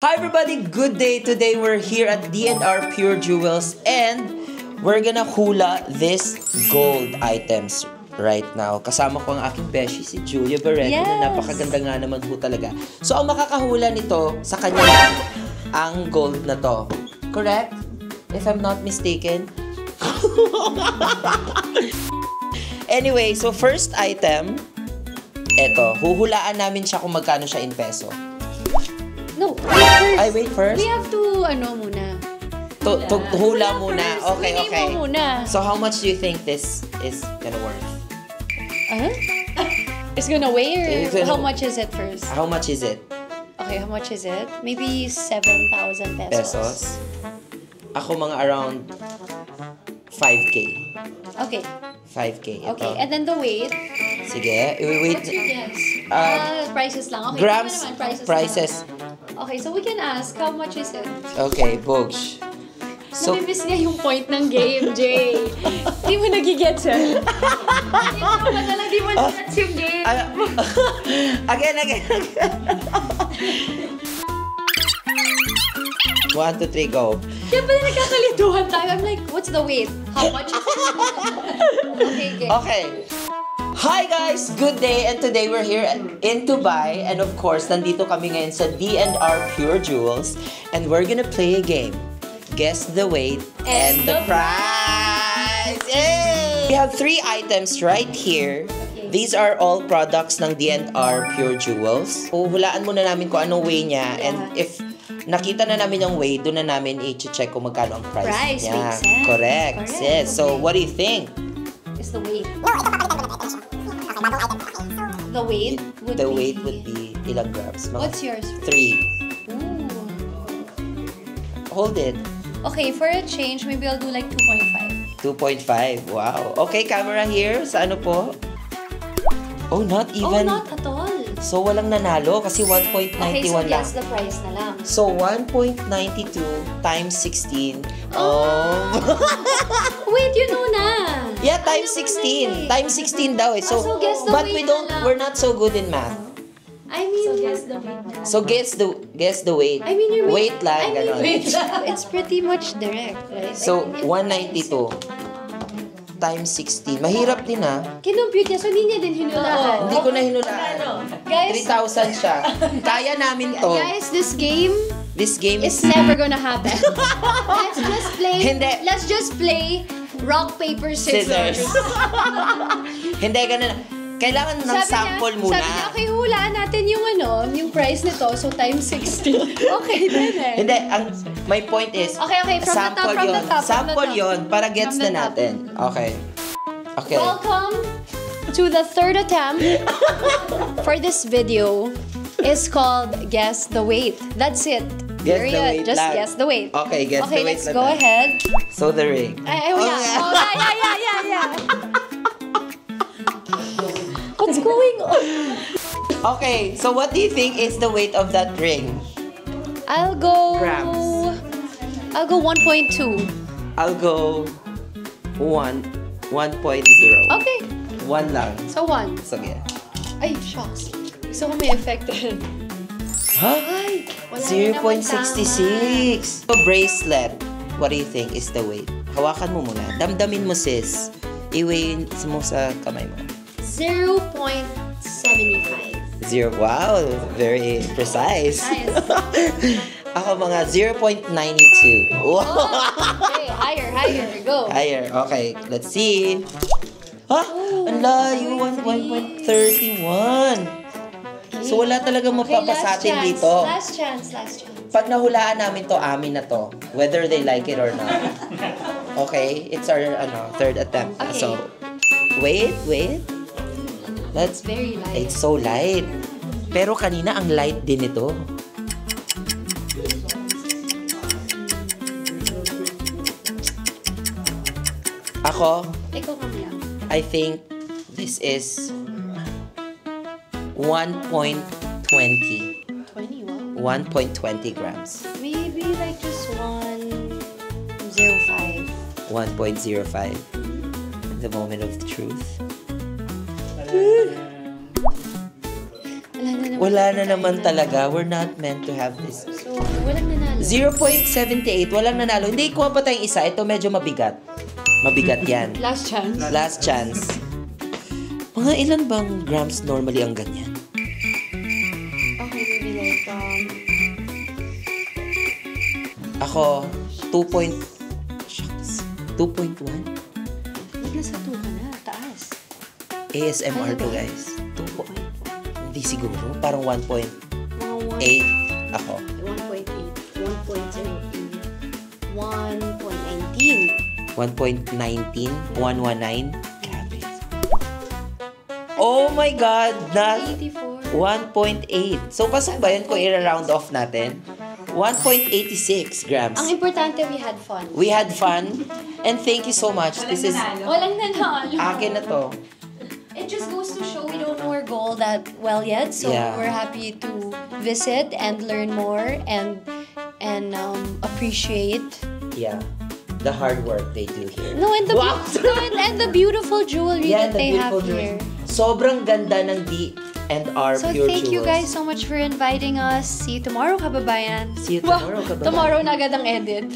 Hi everybody, good day. Today we're here at D&R Pure Jewels and we're gonna hula this gold items right now. Kasama ko ang aking beshi, si Julia Barreto, na napakaganda nga naman ho talaga. So ang makakahula nito sa kanya lang, ang gold na to. Correct? If I'm not mistaken. Anyway, so first item, eto, huhulaan namin siya kung magkano siya in peso. No, wait first. Ay, wait first? We have to, muna. Hula muna. Okay, okay. Muna. So, how much do you think this is gonna worth? It's gonna weigh or How how much is it first? How much is it? Okay, how much is it? Maybe 7,000 pesos. Pesos? Ako mga around 5K. Okay. 5K. Ito. Okay, and then the weight? Sige. Wait. Yes. Prices lang. Okay, Grams. naman, Prices. Okay, so we can ask, how much is it? Okay, Bogs. So, Namimiss niya yung point ng game, Jay. Di mo nagigets eh. Di mo nagigets yung game. Again. 1, 2, 3, go. Kaya pala nagkakalituhan tayo. I'm like, what's the weight? How much is it? Okay, game. Okay. Hi guys! Good day! And today we're here in Dubai. And of course, nandito kami ngayon sa D&R Pure Jewels. And we're gonna play a game. Guess the weight and the price! Yay! We have 3 items right here. Okay. These are all products ng D&R Pure Jewels. Huhulaan muna namin kung anong weigh niya. And if nakita na namin yung weight, doon na namin i-check kung magkano ang price niya. Makes sense. Correct. Sis. So, Okay. what do you think? It's the weight. The weight would The be... weight would be ilang grams? Mga What's yours? 3. Ooh. Hold it. Okay, for a change, maybe I'll do like 2.5. 2.5. Wow. Okay, camera here. Sa ano po? Oh, not Oh, even. not at all. So, walang nanalo kasi 1.91 Okay, so lang. guess the price na lang. So, 1.92 times 16. Oh. Wait, you know na. Yeah, times Alam mo 16. na eh. Times 16 daw eh. So, So, guess the but weight we're na lang. not so good in math. I mean, so guess the weight. So, guess the weight. I mean, your Weight lang, ganon. it's pretty much direct, right? So, I mean, 192 times 16. Mahirap din ah. Kinompute niya, so hindi niya din hinulaan. Hindi ko na hinulaan. Guys, 3,000 siya. Kaya namin to. guys, this game This game is is... never gonna happen. Let's just play. Hindi. Let's just play rock, paper, scissors. Hindi, ganun. Kailangan ng sample muna. Sabi niya, okay, hulaan natin yung price nito. So, times 16. Okay, din eh. Hindi, my point is, Okay, from the top, from the top. Sample yun, para gets From the na top. natin. Okay. Okay. Welcome to the third attempt for this video. Is called Guess the Weight. That's it. Guess the weight Just lang. guess the weight. Okay, guess the Okay, weight let's lang go na. ahead. So, the ring. Ay, wala. yeah. Oh, yeah. What's going on? Okay, so what do you think is the weight of that ring? I'll go... Grams. I'll go 1.2. I'll go 1.0. Okay. 1 lang. So, 1. Sige. Ay, shocks. Gusto ko may effect. Huh? Ay, wala na naman 0.66. So, bracelet. What do you think is the weight? Hawakan mo muna. Damdamin mo, sis. I-weigh mo sa kamay mo. 0.75. 0. Wow, very precise. Nice. Ako mga 0.92. Wow. Okay, higher. Go. Higher. Okay, let's see. Ha? Ang layo. 1.31. So, wala talagang mapapasa atin dito. Last chance. Pag nahulaan namin to, amin na to. Whether they like it or not. Okay? It's our third attempt. Okay. So, wait. It's very light. It's so light. Pero kanina, ang light din ito. Ako, Ikaw kami lang. I think this is 1.20. 20, wow. 1.20 grams. Maybe like just 1.05. 1.05. The moment of the truth. Wala na Wala na naman talaga. We're not meant to have this. So, walang nanalo. 0.78. Walang nanalo. Hindi, kuha pa tayong isa. Ito medyo mabigat. Mabigat yan. Last chance. Last chance. Mga ilan bang grams normally ang ganyan? Okay, maybe like, Ako, 2.1? nasa 2 ka na, taas. ASMR to, guys. 2. Hindi siguro. Parang 1.8 Mga ako. 1.8, 1.08, 1.19. 1.19, 119. Grabe. Oh my God! 84. 1.8. So, pasok ba yun kung i-round off natin? 1.86 grams. Ang importante, we had fun. We had fun. And thank you so much. This is Walang nanalo. akin na to. It just goes to show we don't know our goal that well yet, so Yeah. we're happy to visit and learn more and appreciate. Yeah. The hard work they do here. No, and the Wow! and the beautiful jewelry that Yeah, the they have beautiful here. jewelry. Sobrang ganda ng D&R So Pure thank you Jewels. guys so much for inviting us. See you tomorrow, kababayan. See you tomorrow, kababayan. Tomorrow na agad ang edit.